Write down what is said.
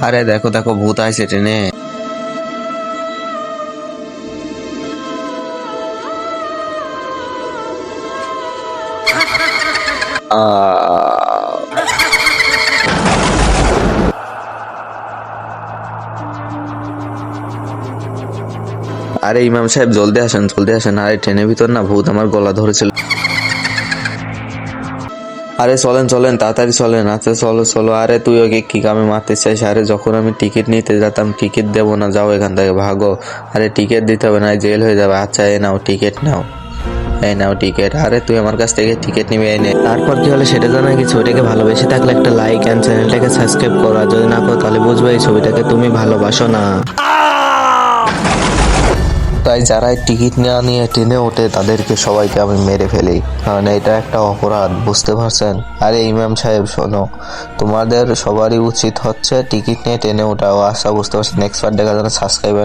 আরে দেখো দেখো, ভূত আইছে ট্রেনে। আরে ইমাম সাহেব, জলদি আসেন জলদি আসেন। আরে ট্রেনের ভিতর না ভূত আমার গলা ধরেছিল। আরে চলেন চলেন, তাড়াতাড়ি চলেন। আচ্ছা চলো চলো। আরে তুই ওকে কি কামে মারতে চাইস? আরে যখন আমি টিকিট নিতে যেতাম, টিকিট দেবো না, যাও এখান থেকে ভাগো। আরে টিকিট দিতে হবে না, জেল হয়ে যাবে। আচ্ছা এই নাও টিকিট নাও, এই নাও টিকিট। আরে তুই আমার কাছ থেকে টিকিট নিবি, এই নে। তারপর কি হলো সেটা জানা কি? ছবিটাকে ভালোবেসে থাকলে একটা লাইক এন্ড চ্যানেলটাকে সাবস্ক্রাইব করো, আর যদি না করো তাহলে বুঝবে এই ছবিটাকে তুমি ভালোবাসো না। তাই যারাই টিকিট না নিয়ে ট্রেনে ওঠে তাদেরকে সবাইকে আমি মেরে ফেলি, কারণ এটা একটা অপরাধ, বুঝতে পারছেন? আরে ইমাম সাহেব শোনো, তোমাদের সবারই উচিত হচ্ছে টিকিট নিয়ে ট্রেনে ওঠা। আশা বুঝতে পারছি। নেক্সট পার্ট দেখার জন্য সাবস্ক্রাইব